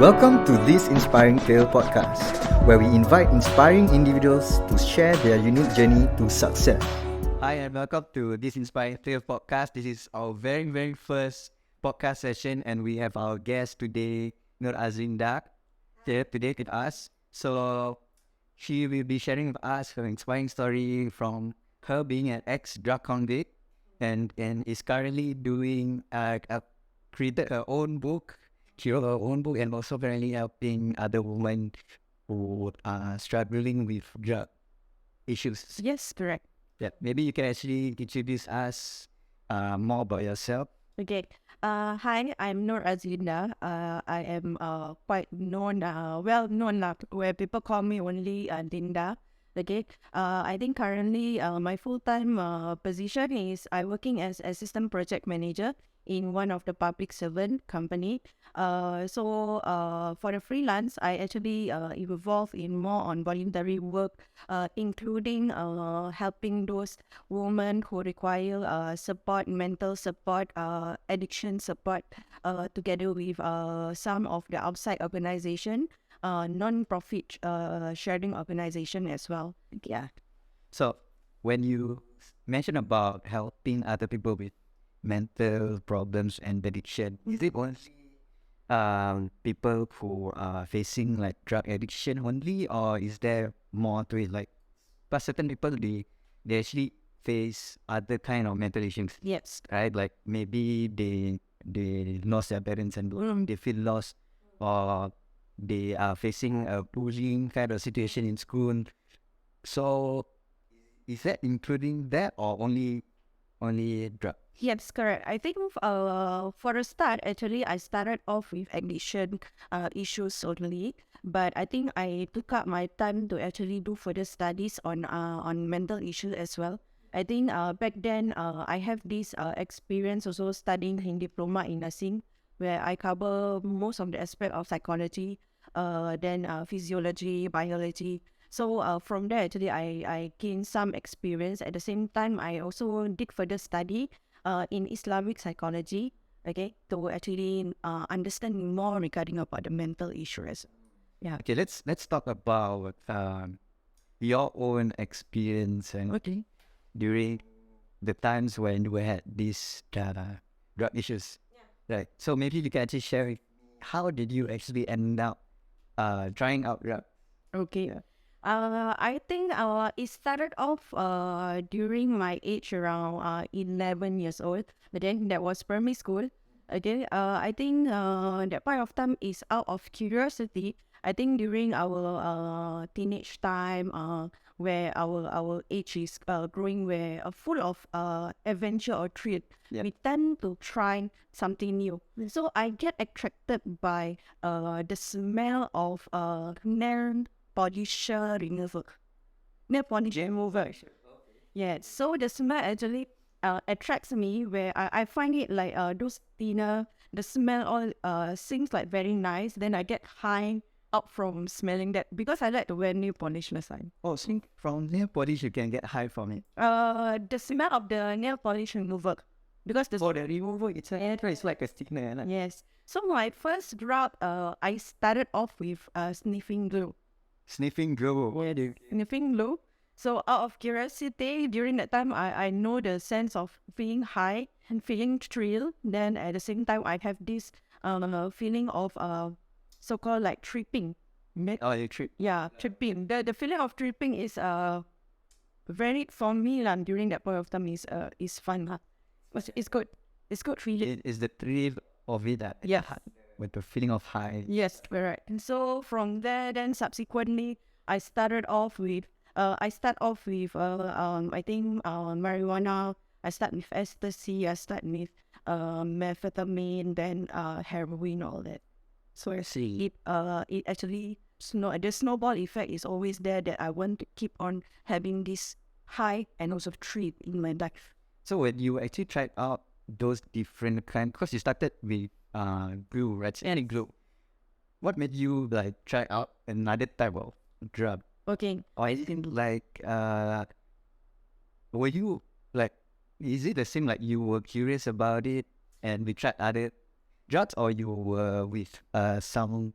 Welcome to this Inspiring Tale podcast, where we invite inspiring individuals to share their unique journey to success. Hi, and welcome to this Inspiring Tale podcast. This is our very first podcast session, and we have our guest today, Nur Azlinda, here today with us. So she will be sharing with us her inspiring story from her being an ex-drug convict and is currently doing created her own book. She wrote her own book and also currently helping other women who are struggling with drug issues. Yes, correct. Yeah, maybe you can actually introduce us more about yourself. Okay. Hi, I'm Nur Azlinda. I am quite known, well known where people call me only Linda. Okay. I think currently my full-time position is I working as assistant project manager in one of the public servant company. So for the freelance, I actually involved in more on voluntary work, including helping those women who require support, mental support, addiction support, together with some of the outside organization, non-profit sharing organization as well. Yeah. So when you mention about helping other people with mental problems and addiction, is it only people who are facing like drug addiction only, or is there more to it? Like, but certain people they actually face other kind of mental issues. Yes. Right? Like maybe they lost their parents and they feel lost, or they are facing a bullying kind of situation in school. So is that including that or only drug? Yes, correct. I think for a start, actually, I started off with addiction issues only, but I think I took up my time to actually do further studies on mental issues as well. I think back then I have this experience also studying in diploma in nursing, where I cover most of the aspect of psychology, then physiology, biology. So from there, actually, I gained some experience. At the same time, I also did further study in Islamic Psychology, okay, to actually understand more regarding about the mental issues. Yeah. Okay, let's talk about your own experience and Okay. during the times when you had these drug issues. Yeah. Right. So maybe you can actually share with me, how did you actually end up trying out drug? Okay. Yeah. I think it started off during my age around 11 years old. But then that was primary school. Okay. I think that point of time is out of curiosity. I think during our teenage time, where our age is growing, where full of adventure or thrill, Yeah. we tend to try something new. So I get attracted by the smell of nail polisher remover. Nail polish remover. Yeah, so the smell actually attracts me, where I find it like those thinner, the smell all seems like very nice. Then I get high up from smelling that because I like to wear nail polish last time. Oh, so from nail polish you can get high from it. The smell of the nail polish remover. Because the Oh, the remover it's like a sticker. Right? yes. So my first drug, I started off with sniffing glue. Sniffing glue. Where do you... Sniffing glue. So out of curiosity, during that time, I know the sense of feeling high and feeling thrill. Then at the same time, I have this feeling of so-called like tripping. Oh, you trip. Yeah, tripping. The feeling of tripping is very for me during that point of time is fun. It's good. It's good feeling. It is the thrill of it that Yeah. with the feeling of high. Yes, correct. And so from there, then subsequently, I started off with I think marijuana. I start with ecstasy. I start with methamphetamine, then heroin, all that. So I see. It actually the snowball effect is always there, that I want to keep on having this high and also thrill in my life. So when you actually tried out those different kind, because you started with glue, right? Any glue. What made you like try out another type of drug? Okay. Or is it like were you like, is it the same like you were curious about it and we tried other drugs, or you were with some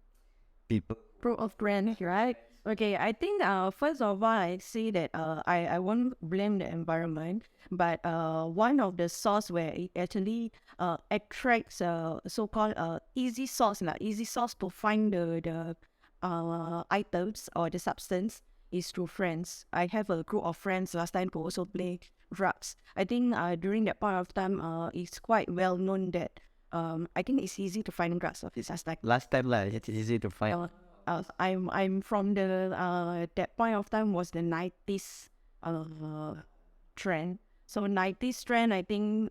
people? Group of friends, right? Okay, I think first of all, I say that I won't blame the environment, but one of the source where it actually attracts so-called easy source to find the items or the substance is through friends. I have a group of friends last time who also play drugs. I think during that point of time, it's quite well known that I think it's easy to find drugs. It's just like Last time lah, it's easy to find. I'm from the that point of time was the 90s trend. So 90s trend, I think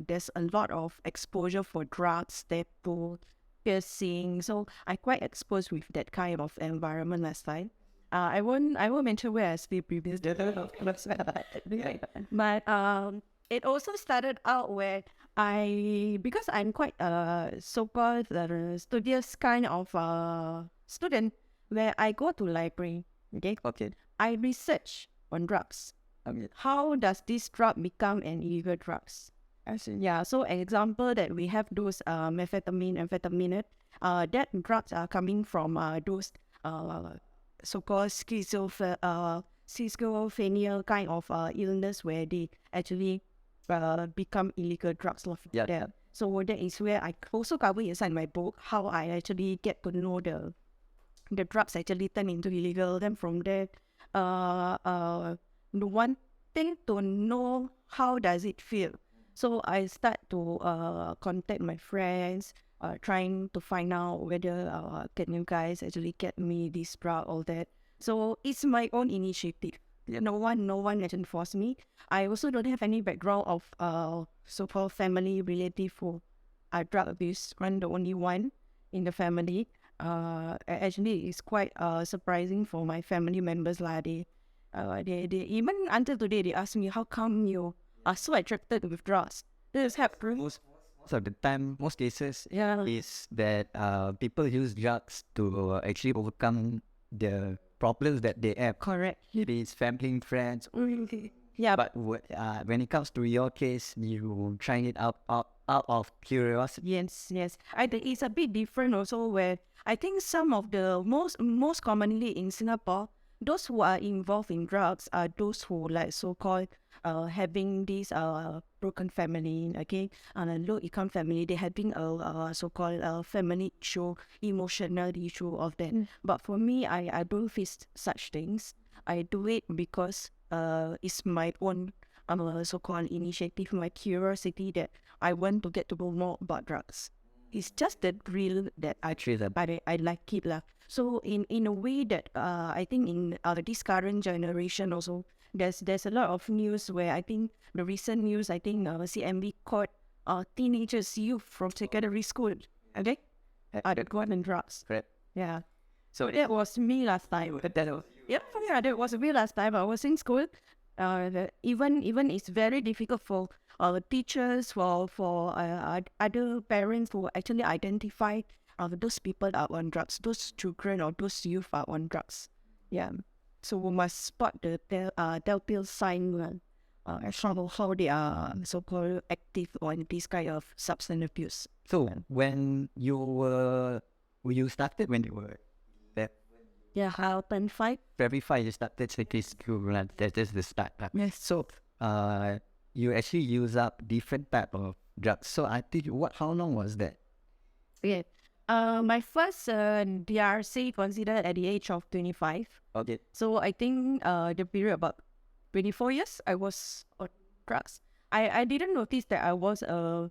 there's a lot of exposure for drugs, tattoo, piercing. So I quite exposed with that kind of environment last time. I won't mention where I stay previously. But it also started out where because I'm quite so-called studious kind of student, where I go to library, okay? Okay. I research on drugs. Okay. How does this drug become an illegal drugs? I see. Yeah, so example that we have those amphetamine, that drugs are coming from those so-called schizophrenia kind of illness where they actually become illegal drugs. Yeah. There. So that is where I also cover inside my book how I actually get to know the drugs actually turn into illegal. Then from there, the one thing to know how does it feel. So I start to contact my friends, trying to find out whether can you guys actually get me this drug, all that. So it's my own initiative. No one actually force me. I also don't have any background of so-called family relative who are drug abuse. I'm the only one in the family. Actually, it's quite surprising for my family members lah. They even until today they ask me how come you are so attracted with drugs. This happens. Most of the time, most cases Yeah. is that people use drugs to actually overcome the problems that they have. Correct. Maybe it's family, friends. Yeah, But when it comes to your case, you trying it out of curiosity. yes. I think it's a bit different also where I think some of the most commonly in Singapore, those who are involved in drugs are those who like so-called having this broken family, okay, and a low income family. They having a so-called family issue, emotional issue of that. But for me, I don't face such things. I do it because it's my own so-called initiative, my curiosity that I want to get to know more about drugs. It's just the thrill that I like it lah. So in a way that I think in this current generation also there's a lot of news where I think the recent news I think CMB caught teenagers, youth from secondary school, okay, that got on drugs. Correct. Yeah. So That was me last time. Yeah, that was me last time. I was in school. Even it's very difficult for teachers, for other parents to actually identify those people are on drugs, those children or those youth are on drugs. Yeah, so we must spot the telltale sign how they are so-called active on this kind of substance abuse. So when you started when you were Yeah, how 5. verify you started secondary school, and that is the start. Yes. So you actually use up different type of drugs. So I think how long was that? Yeah. My first DRC considered at the age of 25. Okay. So I think the period about 24 years I was on drugs. I didn't notice that I was a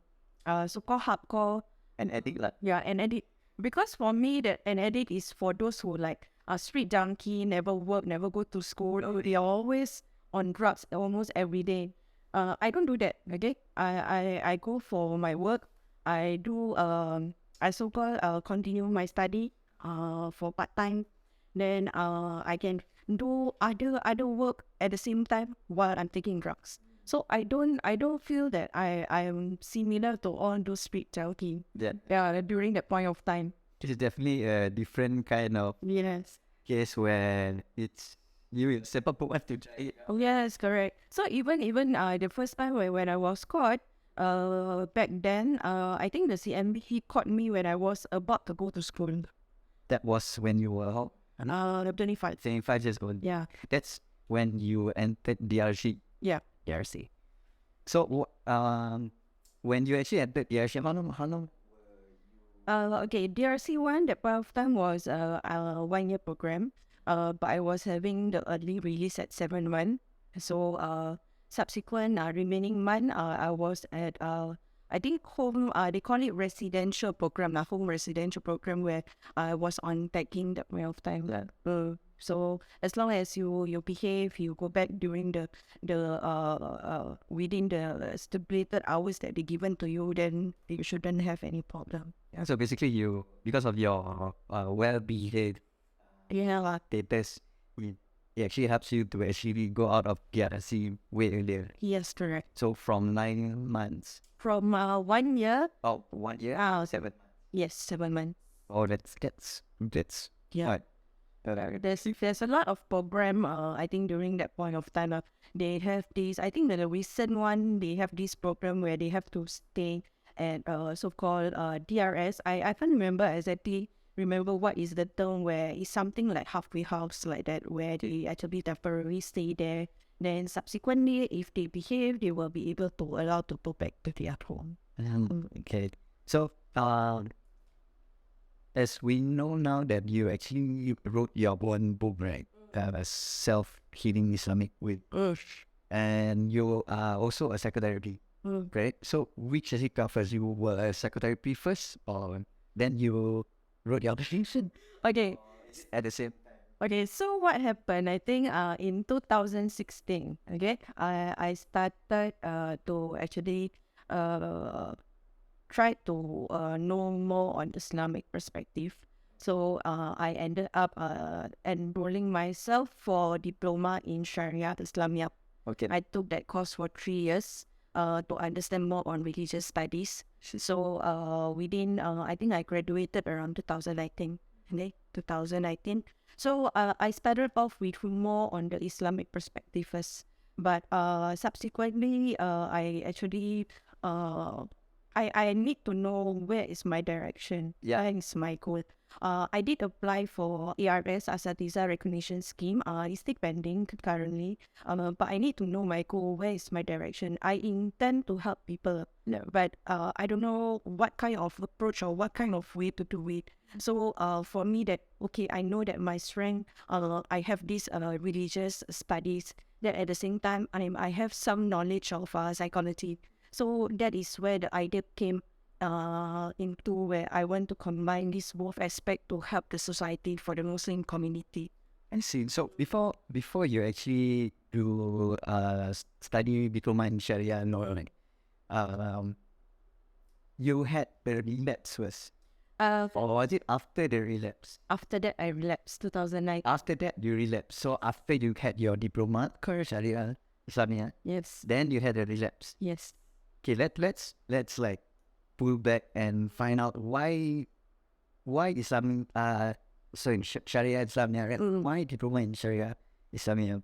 so-called hardcore. An addict lah. Yeah, an addict. Because for me, that an addict is for those who like are street junkie, never work, never go to school. They are always on drugs almost every day. I don't do that. Okay, I go for my work. I do I so-called continue my study for part time. Then I can do other work at the same time while I'm taking drugs. So I don't feel that I am similar to all those street junkie. Yeah, during that point of time. It's definitely a different kind of Yes. case where it's you yourself want to try it. Oh yes, correct. So even the first time when I was caught, back then, I think the CMB he caught me when I was about to go to school. that was when you were how? 25. 25 years old. Yeah. That's when you entered DRC. Yeah. DRC. So, when you actually entered DRC, how long? Okay, DRC one, that point of time was a 1 year program. But I was having the early release at 7 months. So subsequent remaining month, I was at I think home. They call it residential program, home residential program, where I was on tagging that point of time. So as long as you behave, you go back during the within the stipulated hours that they given to you, then you shouldn't have any problem. Yeah, so basically you, because of your well-behaved Yeah. status, it actually helps you to actually go out of DRC way earlier. Yes, correct. So from 9 months. From 1 year. Oh, 1 year? 7 months. Yes, 7 months. Oh, that's Yeah. right. There's a lot of program. I think during that point of time, they have this. I think that the recent one, they have this program where they have to stay at so-called DRS. I can't remember exactly. Remember what is the term, where it's something like halfway house like that, where they actually temporarily stay there. Then subsequently, if they behave, they will be able to allow to go back to their home. Okay. So, as we know now that you actually wrote your own book, right? Self-healing Islamic with, and you are also a psychotherapy, right? So, which actually covers, you were a psychotherapy first, or then you wrote your application Okay. at the same time? Okay, so what happened? I think in 2016, okay, I started to actually try to know more on Islamic perspective. So I ended up enrolling myself for diploma in Sharia Islamia. Okay. I took that course for 3 years to understand more on religious studies. So within, I think I graduated around 2019. Okay, 2019. So I started off with more on the Islamic perspective first. But subsequently, I actually I need to know where is my direction, where is my goal. I did apply for ARS Asatiza Recognition Scheme. It's still pending currently. But I need to know my goal, where is my direction. I intend to help people, but I don't know what kind of approach or what kind of way to do it. So for me, that okay, I know that my strength, I have this religious studies. That at the same time, I have some knowledge of psychology. So that is where the idea came into, where I want to combine this both aspect to help the society for the Muslim community. I see. So before you actually do study diploma in Sharia and all, you had the relapse first. Or was it after the relapse? After that, I relapsed 2009. After that, you relapsed. So after you had your diploma, Sharia Islamia, Yes. then you had a relapse. Yes. Okay, let's like pull back and find out why Islam Sharia Islamia, right? Why diploma in Sharia Islamia?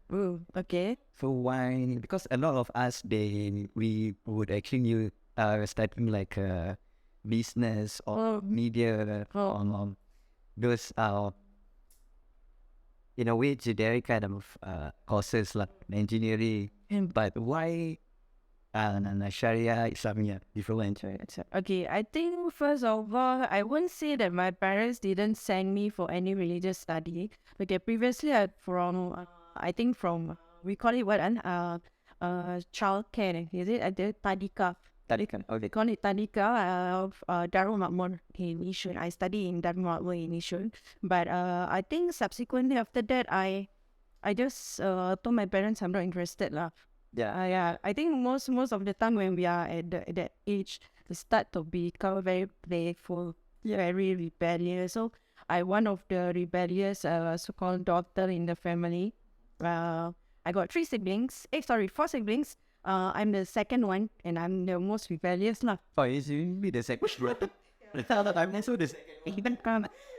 Okay. So why? Because a lot of us, we would actually studying like business or media on those in a way generic kind of courses like engineering. But why Sharia Islamia different? Okay, I think first of all, I won't say that my parents didn't send me for any religious study. Okay, previously I think from we call it what child care, is it? At the Tadika. Tadika, okay. They call it Tadika of Darul Makmur in Yishun. I study in Darul Makmur in Yishun. But I think subsequently after that, I just told my parents I'm not interested lah. Yeah. I think most of the time when we are at that age, we start to become very playful, very rebellious. So I one of the rebellious so-called daughter in the family. I got 4 siblings. I'm the second one, and I'm the most rebellious lah. Oh, you be the second brother. I'm also the second.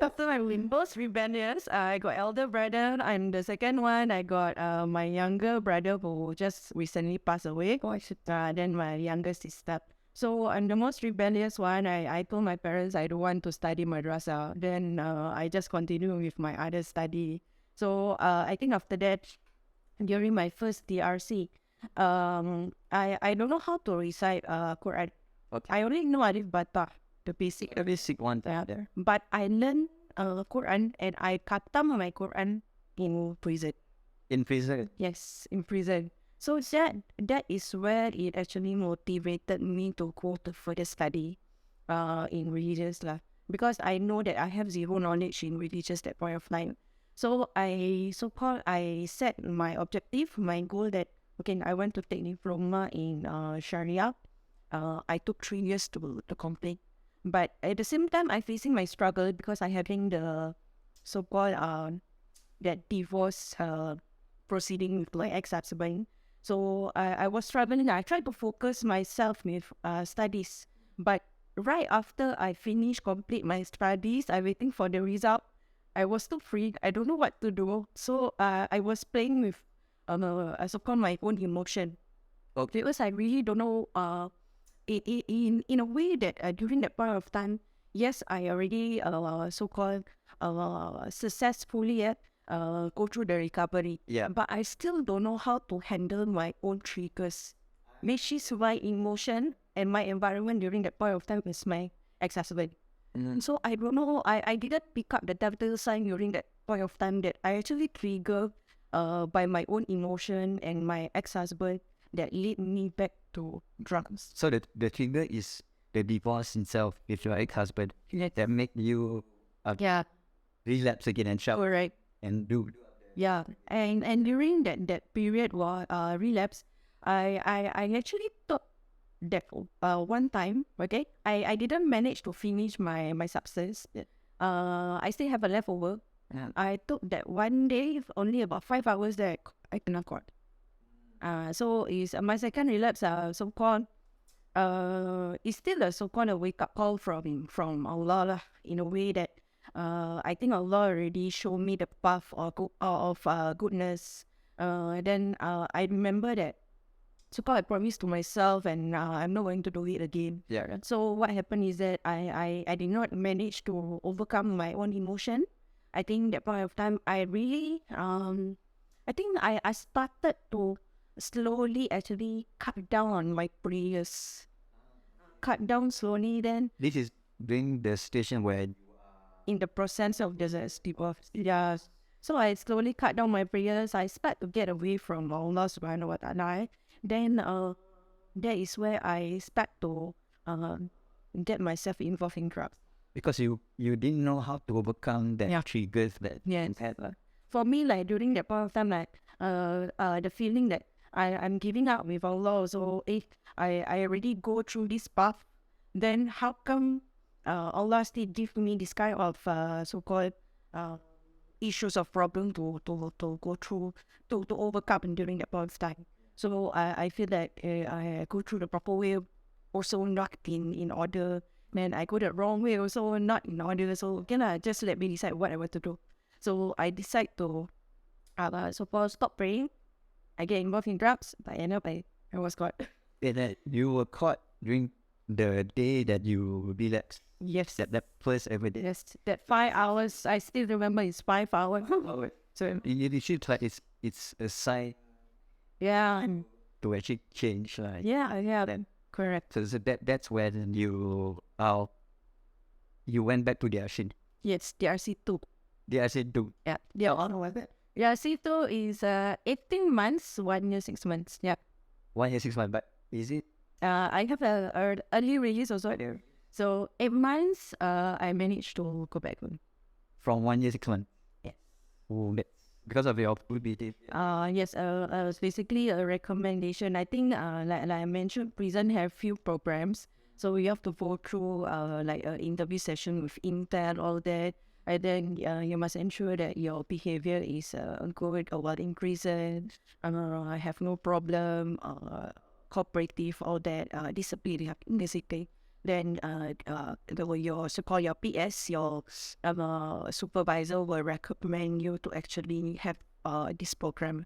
After I'm most rebellious, I got elder brother. I'm the second one. I got my younger brother who just recently passed away. Then my younger sister. So I'm the most rebellious one. I told my parents I don't want to study madrasah. Then I just continue with my other study. So I think after that, during my first DRC, I don't know how to recite Quran. Okay. I only know Alif Bata, the basic. The basic one there. But I learned Quran and I khatam my Quran in prison. In prison. Yes, in prison. So that is where it actually motivated me to go to further study in religious lah. Because I know that I have zero knowledge in religious that point of time. So I set my objective, my goal that okay, I want to take diploma in Sharia. I took 3 years to complete. But at the same time I facing my struggle because I having the so-called that divorce proceeding with my ex-husband. So I was struggling. I tried to focus myself with studies. But right after I finished, complete my studies, I waiting for the result. I was too free. I don't know what to do. So I was playing with so-called my own emotion. Okay. Because I really don't know in a way that during that point of time, yes, I already so-called successfully go through the recovery. Yeah. But I still don't know how to handle my own triggers. Which is my emotion and my environment during that point of time is my ex-husband. So I don't know, I didn't pick up the telltale sign during that point of time that I actually triggered by my own emotion and my ex-husband that lead me back to drugs. So the trigger is the divorce itself with your ex-husband that make you relapse again and shout Correct. and do. Yeah, and during that period relapse, I actually thought that one time, okay, I didn't manage to finish my substance. I still have a leftover. Yeah. I took that one day only about 5 hours that I cannot caught. So is my second relapse. So-called it's still a so-called a wake up call from Allah lah, in a way that I think Allah already showed me the path of goodness. Then I remember that so-called I promised to myself and I'm not going to do it again. Yeah. So what happened is that I did not manage to overcome my own emotion. I think that point of time I really I think I started to slowly actually cut down on my prayers. Cut down slowly, then This is during the station where in the process of the divorce. Yeah. So I slowly cut down my prayers. I start to get away from Allah subhanahu wa ta'ala. Then that is where I start to get myself involved in drugs. because you didn't know how to overcome that triggers that Yes. you had. For me, like during that point of time, like the feeling that I'm giving up with Allah. So if I already go through this path, then how come Allah still give me this kind of so-called issues of problem to go through to overcome during that point of time. So I feel that I go through the proper way, also not in order. Then I go the wrong way, also not in order. So just let me decide what I want to do. So I decide to stop praying. I get involved in drugs. By end up I was caught. That you were caught during the day that you relapsed. Yes. That first ever day. Yes, that 5 hours, I still remember it's 5 hours. So It seems like it's a sign yeah, to actually change. Like then correct. so that's when you went back to the Ashin. Yes, DRC2. The Ashin too. Yeah, DRC2 is 18 months, 1 year 6 months. Yeah. 1 year 6 months. But is it? I have a early release also there. So 8 months, I managed to go back home. From 1 year 6 months. Yes. Oh, that's because of your good behavior. Yes, it's basically a recommendation. I think, like I mentioned, prison have few programs. So we have to go through like an interview session with Intel, all that. And then you must ensure that your behavior is good while in prison. I have no problem, cooperative, all that, discipline, basically. Then your so-called your PS, your supervisor will recommend you to actually have this program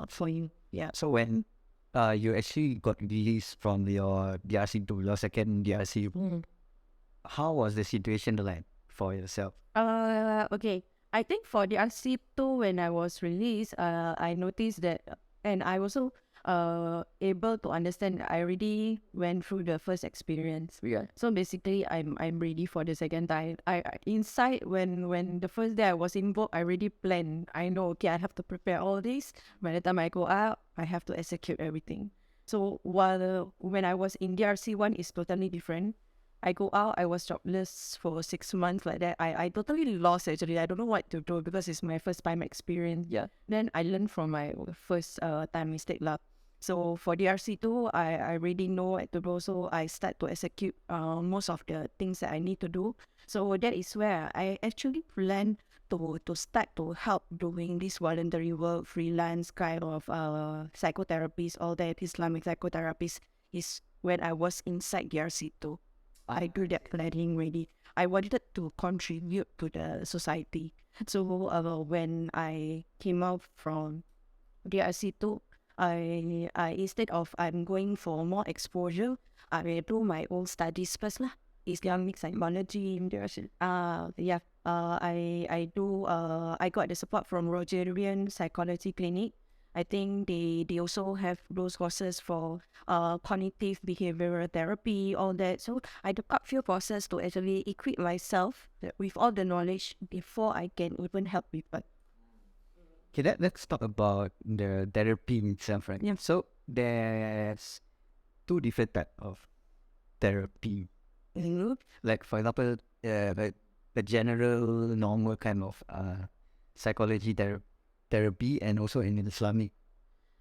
for you. Yeah. So when you actually got released from your DRC to your second DRC. How was the situation like for yourself? Okay. I think for the RC2, when I was released, I noticed that, and I also able to understand that I already went through the first experience. Yeah. So basically, I'm ready for the second time. Inside when the first day I was involved, I already planned. I know, okay, I have to prepare all this. By the time I go out, I have to execute everything. So while when I was in DRC1, is totally different. I go out, I was jobless for 6 months like that. I totally lost actually. I don't know what to do because it's my first time experience. Yeah. Then I learned from my first time mistake lah. So for DRC2, I already know what to do. So I start to execute most of the things that I need to do. So that is where I actually plan to start to help doing this voluntary work, freelance kind of psychotherapies, all that Islamic psychotherapies is when I was inside DRC2. I do that planning ready. I wanted to contribute to the society. So when I came out from DRC2, I instead of I'm going for more exposure, I do my own studies first lah. Islamic psychology. I got the support from Rogerian Psychology Clinic. I think they also have those courses for cognitive behavioral therapy, all that. So I took up few courses to actually equip myself with all the knowledge before I can even help people. Okay, let's talk about the therapy itself, right? Yeah. So there's two different type of therapy. Like for example, like the general normal kind of psychology therapy and also in Islamic.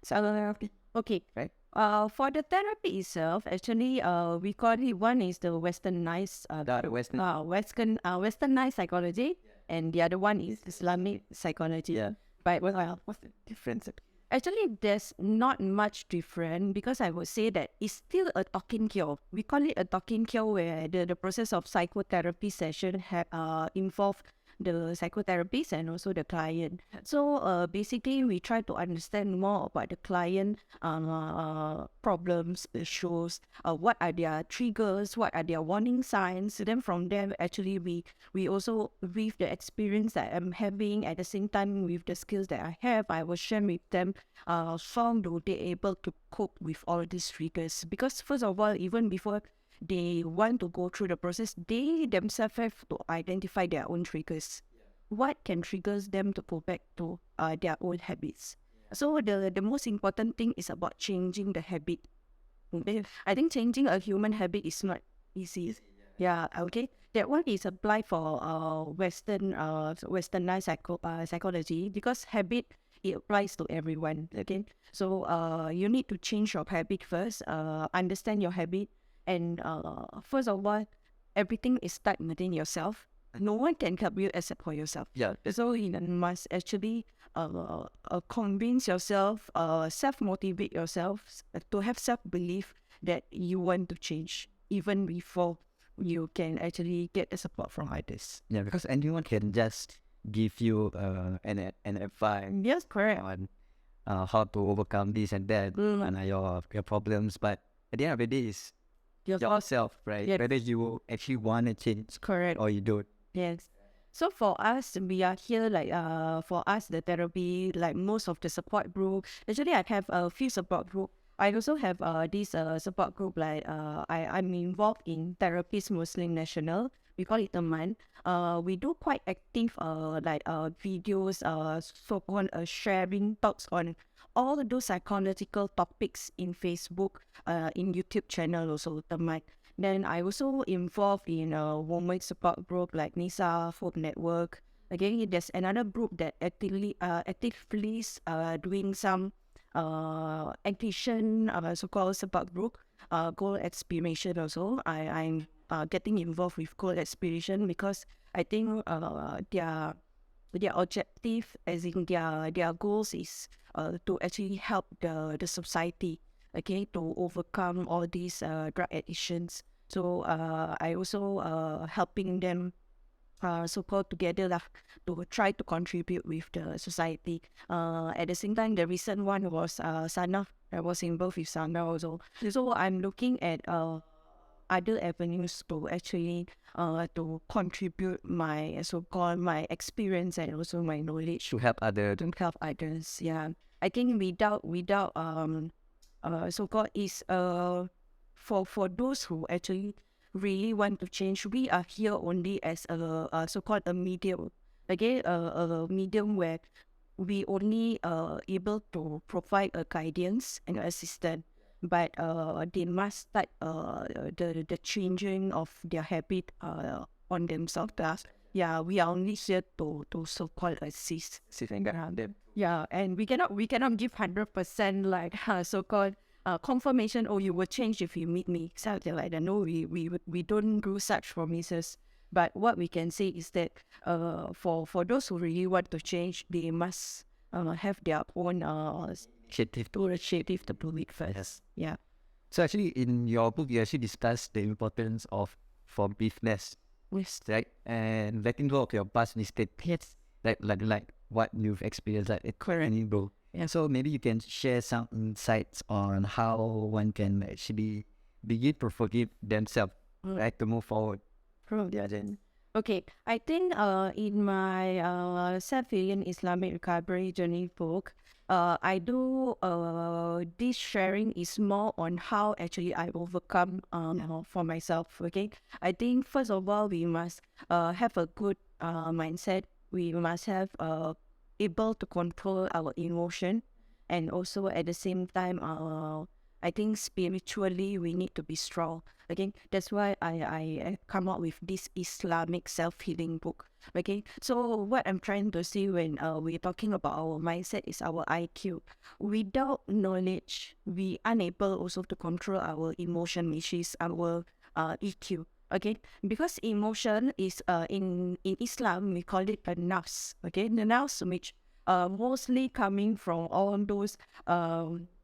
Psychotherapy. Okay. Right. For the therapy itself, actually, we call it, one is the westernized, westernized psychology, and the other one is Islamic psychology. Yeah. But what's the difference? Actually, there's not much different because I would say that it's still a talking cure. We call it a talking cure where the process of psychotherapy session involve the psychotherapist and also the client. So basically, we try to understand more about the client problems, issues, what are their triggers, what are their warning signs. Then from there, actually, we also, with the experience that I'm having, at the same time with the skills that I have, I will share with them how do they able to cope with all these triggers. Because first of all, even before they want to go through the process, they themselves have to identify their own triggers. What can triggers them to go back to their old habits? So the most important thing is about changing the habit. Okay? I think changing a human habit is not easy. Yeah, okay. That one is applied for westernized psychology, because habit, it applies to everyone. Okay, so you need to change your habit first. Understand your habit, and first of all, everything is start within yourself. No one can help you except for yourself. Yeah. So you must actually convince yourself, self-motivate yourself to have self-belief that you want to change even before you can actually get the support from others. Yeah, because anyone can just give you an advice. Yes, correct. On how to overcome this and that and your problems, but at the end of the day, it's yourself, right? Yes. Whether you actually want to change Correct. or you don't. Yes. So for us, we are here like for us, the therapy, like most of the support group. Actually, I have a few support group. I also have this support group, like I'm involved in Therapist Muslim National. We call it Teman. We do quite active videos, so-called sharing talks on all those psychological topics in Facebook, in YouTube channel also, Teman. Then I also involved in a women support group like Nisa Hope Network. Again, there's another group that actively doing some action, so-called support group, goal aspiration also. I'm getting involved with goal aspiration because I think their objective, as in their goals, is to actually help the society, okay, to overcome all these drug addictions. So I also helping them so-called together lah, to try to contribute with the society. At the same time, the recent one was Sana. I was involved with Sana also. So I'm looking at other avenues to actually to contribute my so-called my experience and also my knowledge To help other. to help others. Yeah, I think without so-called is for those who actually really want to change, we are here only as a so-called a medium. Okay, a medium where we only able to provide a guidance and assistance, but they must start the changing of their habit on themselves. Yeah, we are only here to so-called assist. Sitting around them. Yeah, and we cannot give 100% like so-called confirmation. Oh, you will change if you meet me. Something like that. No, we don't do such promises. But what we can say is that for those who really want to change, they must have their own initiative to do it first. Yes. Yeah. So actually, in your book, you actually discuss the importance of forgiveness, Yes. right? And letting go of your past mistakes, Yes. like what you've experienced, like it currently, bro. Yeah. So maybe you can share some insights on how one can actually begin to forgive themselves, right, to move forward. Yeah, then. Okay, I think in my self-healing Islamic recovery journey book, I do this sharing is more on how actually I overcome for myself. Okay, I think first of all we must have a good mindset. We must have able to control our emotion, and also at the same time I think spiritually we need to be strong. Okay, that's why I come up with this Islamic self-healing book. Okay, so what I'm trying to say when we're talking about our mindset is our IQ. Without knowledge, we unable also to control our emotion, which is our EQ. Okay, because emotion is in Islam we call it a nafs. Okay, the nafs which mostly coming from all those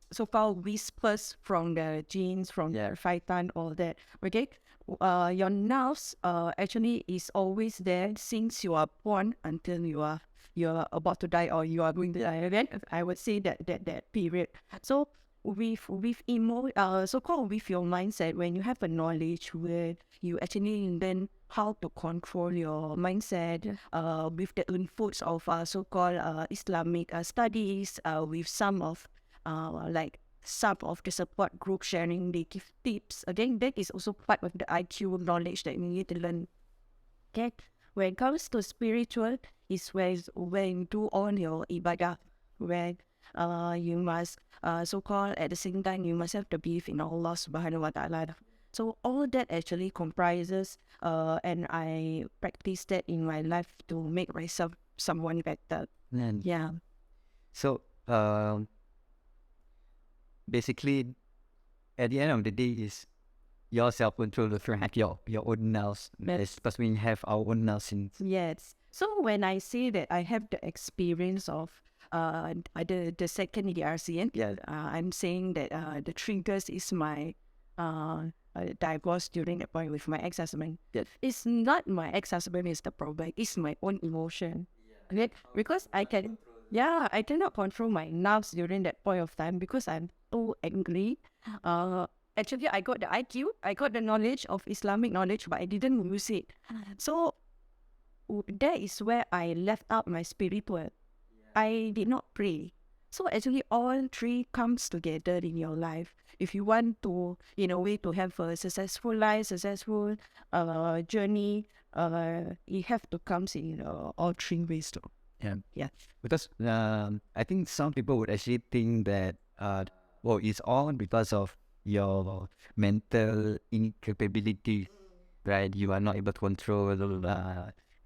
so-called whispers from the genes, from the shaitan, all that. Okay, your nerves actually is always there since you are born until you're about to die or you are going to die. Again, I would say that period. So with so-called with your mindset, when you have a knowledge where you actually learn how to control your mindset with the inputs of so-called Islamic studies, with some of like some of the support group sharing, they give tips. Again, that is also part of the IQ knowledge that you need to learn. Okay, when it comes to spiritual, is when you do all your ibadah, where you must so-called at the same time you must have to believe in Allah Subhanahu wa Taala. So all that actually comprises and I practice that in my life to make myself someone better. And Yeah. so basically, at the end of the day, is your self-control to hack your own nerves. Yes. Because we have our own nerves in. Yes. So when I say that I have the experience of the second ERCN, I'm saying that the triggers is my divorce during that point with my ex-husband. Yes. It's not my ex-husband is the problem. It's my own emotion. Okay? Because I cannot control my nerves during that point of time because I'm so angry. Actually, I got the IQ, I got the knowledge of Islamic knowledge, but I didn't use it. So that is where I left out my spiritual. I did not pray. So actually, all three comes together in your life. If you want to, in a way, to have a successful life, successful journey, you have to come in all three ways too. Yeah. Because I think some people would actually think that it's all because of your mental incapability, right? You are not able to control,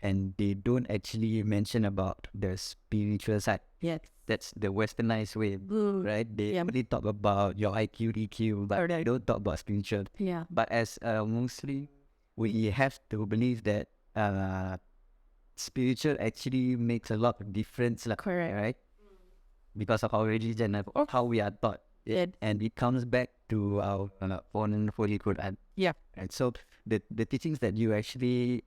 and they don't actually mention about the spiritual side. Yes. That's the westernized way, right? They Yeah. only talk about your IQ, EQ, but they don't talk about spiritual. Yeah. But as a Muslim, we have to believe that spiritual actually makes a lot of difference, Correct. right? Because of our religion, of how we are taught. And it comes back to our own Holy Quran. Yeah. And so the teachings that you actually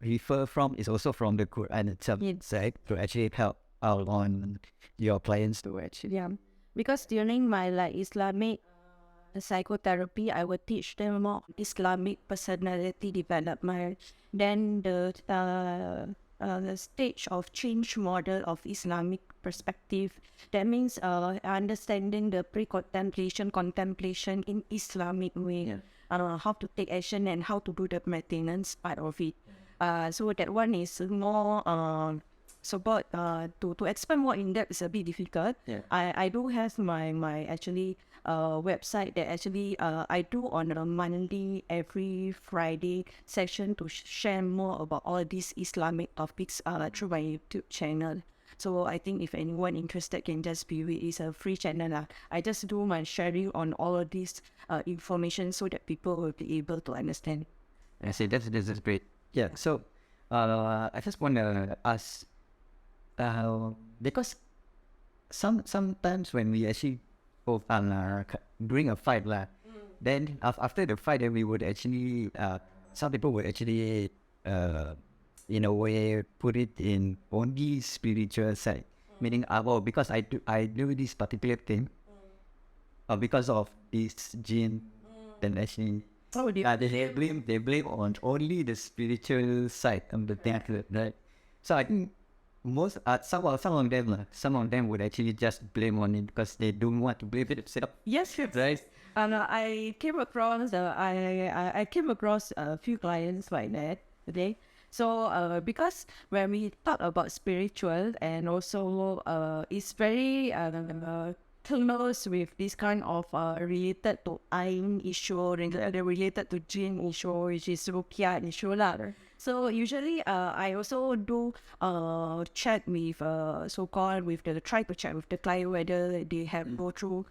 refer from is also from the Quran itself, right? To actually help out on your clients to actually. Yeah, because during my Islamic psychotherapy, I would teach them more Islamic personality development. Then the stage of change model of Islamic perspective. That means understanding the contemplation in Islamic way. How to take action and how to do the maintenance part of it. So that one is more support to expand more in depth is a bit difficult. I do have my actually website that actually I do on a monthly every Friday session to share more about all these Islamic topics through my YouTube channel. So I think if anyone interested can just view it. It's a free channel lah. I just do my sharing on all of this information so that people will be able to understand. I see, that's great. Yeah. So, I just want to ask, because sometimes when we actually during a fight then after the fight, then we would actually some people would actually in a way put it in only spiritual side, meaning because I do this particular thing, because of this gene, then actually. They blame on only the spiritual side of the thing, right? So I think most some of them would actually just blame on it because they don't want to blame it themselves. Yes, Right? I came across I came across a few clients like that. Okay, so because when we talk about spiritual and also it's very close with this kind of related to ain issue, related to jinn issue, which is ruqyah issue lah. So usually I also do chat with so-called with try to check with the client whether they have go through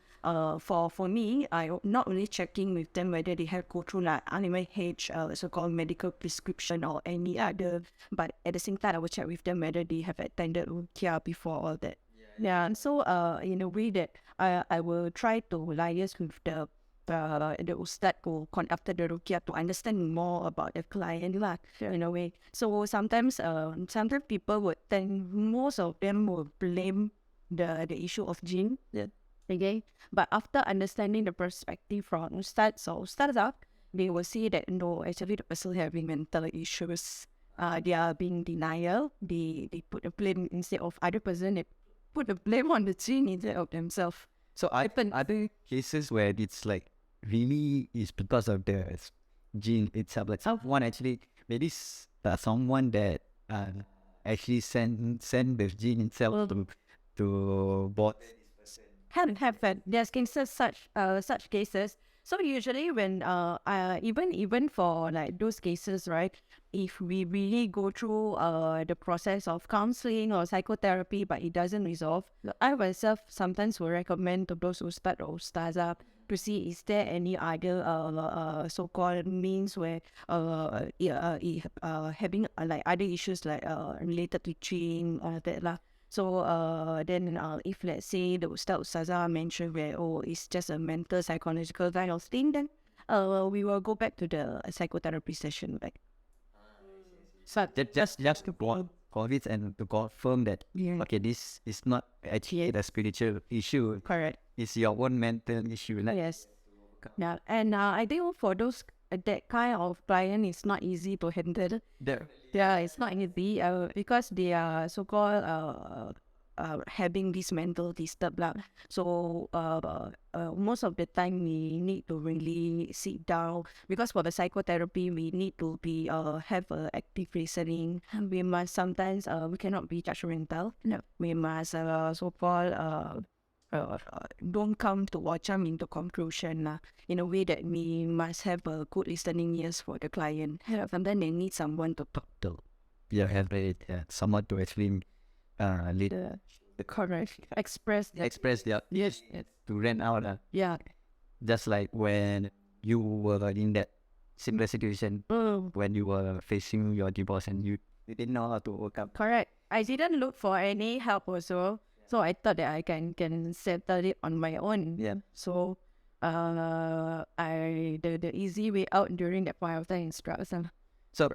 for me, I not only checking with them whether they have go through animal H so-called medical prescription or any other, but at the same time I will check with them whether they have attended ruqyah before all that. Yeah, so in a way that I will try to liaise with the ustad who conducted the ruqyah to understand more about the client lah, in a way. So sometimes people would think most of them will blame the issue of jinn. Okay, but after understanding the perspective from ustads or ustazah, they will see that no, actually the person having mental issues. They are being denial. They put the blame instead of other person. They put the blame on the jinn instead of themselves. So are there cases where it's like really is because of the gene itself? Like someone actually, maybe someone that actually send the gene itself to bot. Have there's cases such cases. So usually when even for like those cases, right, if we really go through the process of counseling or psychotherapy but it doesn't resolve, I myself sometimes will recommend to those ustad or ustazah to see is there any other so-called means where having like other issues like related to jinn or that lah. So then if let's say the ustazah mentioned where it's just a mental psychological kind of thing, then we will go back to the psychotherapy session back. So just to call it and to confirm that okay, this is not actually the spiritual issue. Correct. It's your own mental issue. Yes. Yeah, and I think for those that kind of client is not easy to handle. Yeah, it's not easy because they are so-called having this mental disturb lah. So most of the time we need to really sit down because for the psychotherapy we need to be have active listening. We must sometimes we cannot be judgmental. No, we must so-called don't come to Wacham into conclusion lah. In a way that we must have a good listening ears for the client. Sometimes they need someone to talk to. Have someone to actually lead the correct express their yes to rent out. Yeah. Just like when you were in that similar situation when you were facing your divorce and you didn't know how to overcome. Correct. I didn't look for any help also. So I thought that I can settle it on my own. Yeah. So the easy way out during that point of time is drugs. So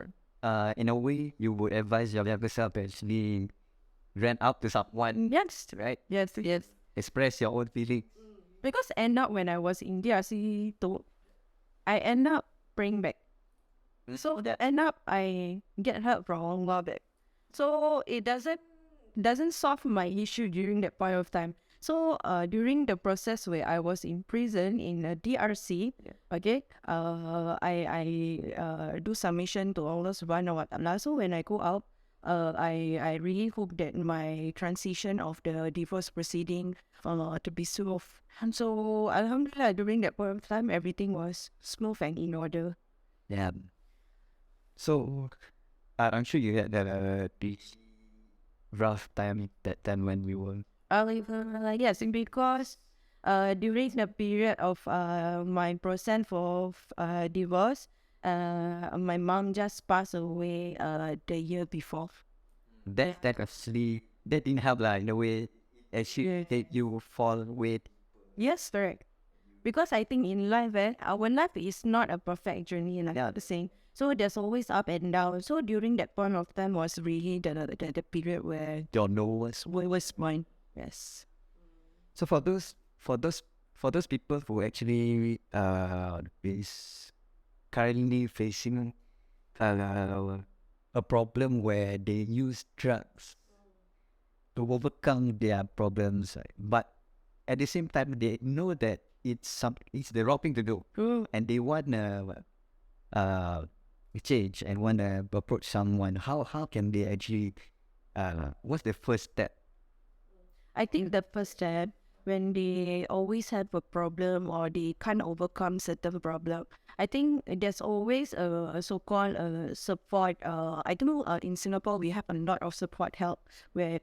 in a way, you would advise your younger self to actually rant out to someone, Yes. right? Yes. Express your own feelings. Because end up when I was in DRC, I end up praying back. So that end up I get help from Allah back. So it doesn't solve my issue during that point of time. So during the process where I was in prison in DRC, okay, I do submission to Allah Subhanahu wa Taala. So when I go out, I really hope that my transition of the divorce proceeding to be smooth. And so Alhamdulillah, during that point of time, everything was smooth and in order. Yeah. So, I'm sure you had that the rough time that time when we were. Yes, because during the period of my process for divorce, my mom just passed away the year before. That actually that didn't help in a way. Actually, that you fall with. Yes, correct. Because I think in life, our life is not a perfect journey, like the saying. So there's always up and down. So during that point of time was really the period where Your nose. was mine. Yes. So for those people who actually is currently facing a problem where they use drugs to overcome their problems, right? But at the same time they know that it's the wrong thing to do, and they want change and want to approach someone. How can they actually what's the first step? I think the first step, when they always have a problem or they can't overcome certain problem, I think there's always a so-called support. I don't know, in Singapore we have a lot of support help where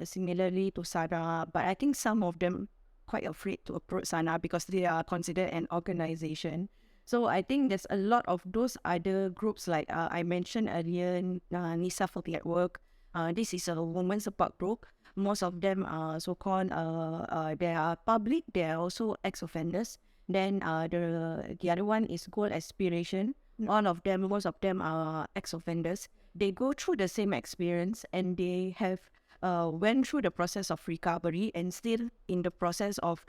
similarly to SANA, but I think some of them quite afraid to approach SANA because they are considered an organization. So I think there's a lot of those other groups like I mentioned earlier, Nisa for the Work. This is a women support group. Most of them are so-called, they are public, they are also ex-offenders. Then the other one is Gold Aspiration. Most of them are ex-offenders. They go through the same experience and they have went through the process of recovery and still in the process of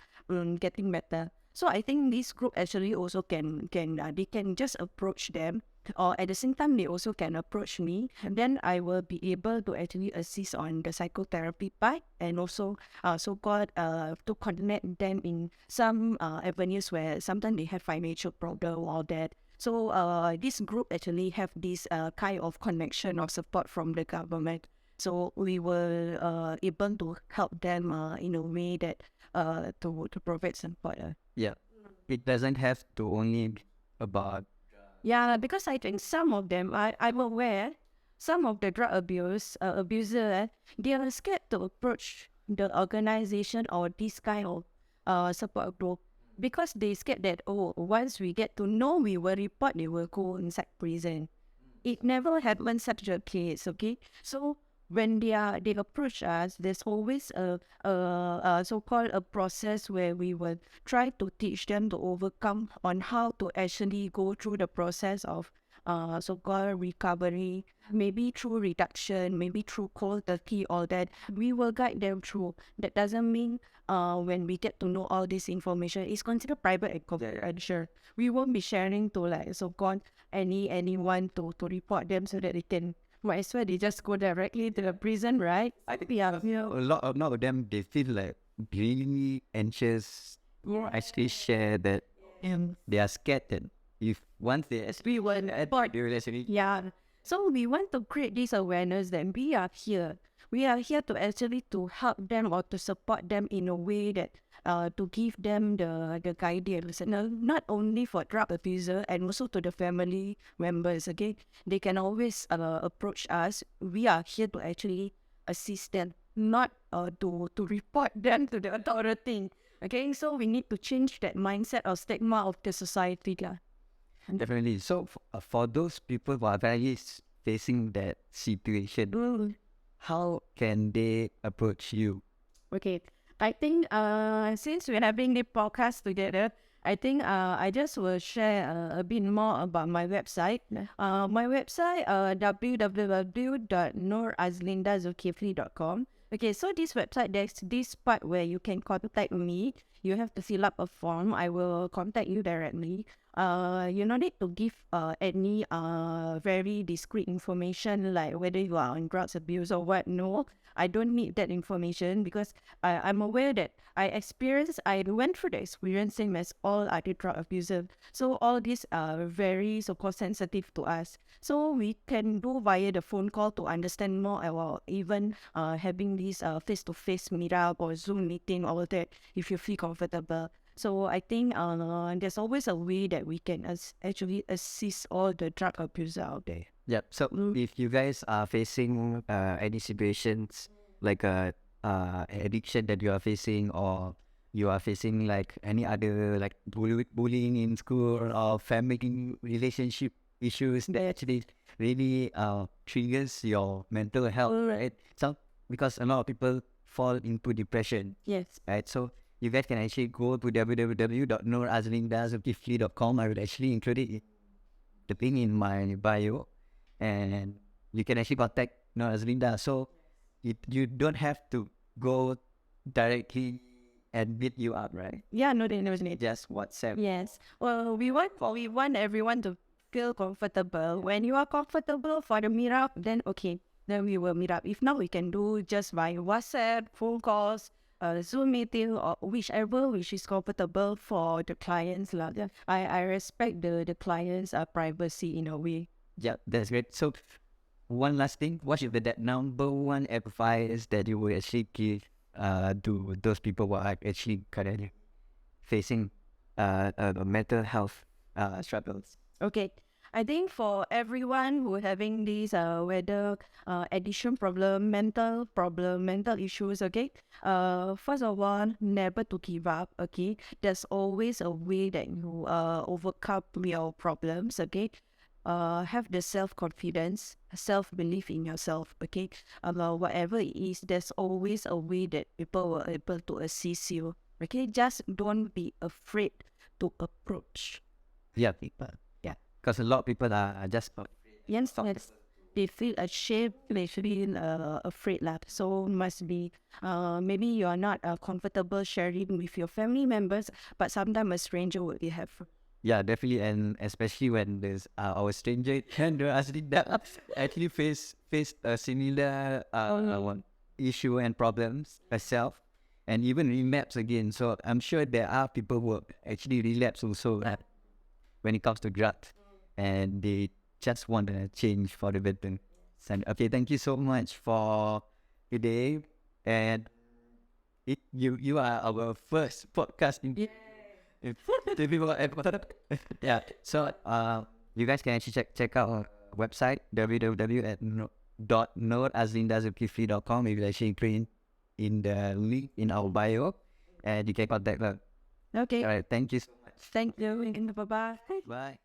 getting better. So I think this group actually also can they can just approach them, or at the same time they also can approach me, and then I will be able to actually assist on the psychotherapy part and also so-called to connect them in some avenues where sometimes they have financial problem or that. So this group actually have this kind of connection or support from the government. So we were able to help them in a way that to provide support. Yeah, it doesn't have to only be about. Yeah, because I think some of them, I'm aware, some of the drug abuser, they are scared to approach the organization or this kind of support group because they scared that, once we get to know, we will report, they will go inside prison. It never happened such a case, okay? So when they approach us, there's always a so-called a process where we will try to teach them to overcome on how to actually go through the process of so-called recovery, maybe through reduction, maybe through cold turkey, all that. We will guide them through. That doesn't mean when we get to know all this information, it's considered private and confidential. We won't be sharing to like so-called anyone to report them so that they can. Might as well they just go directly to the prison, right? I think a lot of them they feel like really anxious. Yeah. Actually, share that they are scared that if once they We will report. they will actually. Yeah. So we want to create this awareness that we are here. We are here to actually to help them or to support them in a way that to give them the guidance. And not only for drug abuser and also to the family members, okay? They can always approach us. We are here to actually assist them, not to report them to the authority. Okay, so we need to change that mindset or stigma of the society. Definitely. So for those people who are very facing that situation, how can they approach you? Okay, I think since we're having the podcast together, I think I just will share a bit more about my website. My website www.nurazlindazulkifli.com. Okay, so this website, there's this part where you can contact me. You have to fill up a form. I will contact you directly. You don't need to give any very discreet information like whether you are on drugs abuse or what. No, I don't need that information because I'm aware that I went through the experience same as all other drug abusers. So all these are very so-called sensitive to us. So we can do via the phone call to understand more, or even having this face-to-face meetup or Zoom meeting, all that, if you feel comfortable. So I think there's always a way that we can actually assist all the drug abusers out there. Yep. So if you guys are facing any situations like addiction that you are facing, or you are facing like any other like bullying in school or family relationship issues that actually really triggers your mental health, right? So because a lot of people fall into depression, Yes. right? So you guys can actually go to www.nurazlindazulkifli.com. I will actually include it in the link in my bio, and you can actually contact Nur Azlinda. So you don't have to go directly and meet you up, right? Yeah, no, there was need. Just WhatsApp. Yes. Well, we want everyone to feel comfortable. When you are comfortable for the meetup, then okay, then we will meet up. If not, we can do just via WhatsApp, phone calls, Zoom meeting, or whichever which is comfortable for the clients. I respect the clients' privacy in a way. Yeah, that's great. So one last thing, what is that number one advice that you would actually give to those people who are actually currently facing mental health struggles? Okay, I think for everyone who having these whether addiction problem, mental issues, okay. First of all, never to give up. Okay, there's always a way that you overcome your problems. Okay. Have the self-confidence, self-belief in yourself, okay? Whatever it is, there's always a way that people will able to assist you, okay? Just don't be afraid to approach. Yeah, people. Yeah. Because a lot of people are just Yes, they feel ashamed, they feel afraid lah. So must be, maybe you're not comfortable sharing with your family members, but sometimes a stranger will be helpful. Yeah, definitely, and especially when there's our stranger and Azlinda actually face a similar issue and problems herself, and even relapse again. So I'm sure there are people who actually relapse also when it comes to drugs, and they just want to change for the better. And okay, thank you so much for today, and you are our first podcast in. Yeah, so you guys can actually check out our website www.nurazlindazulkifli.com. We will actually include in the link in our bio, and you can contact her. Okay. All right, thank you so much. Thank you. Bye-bye. Bye.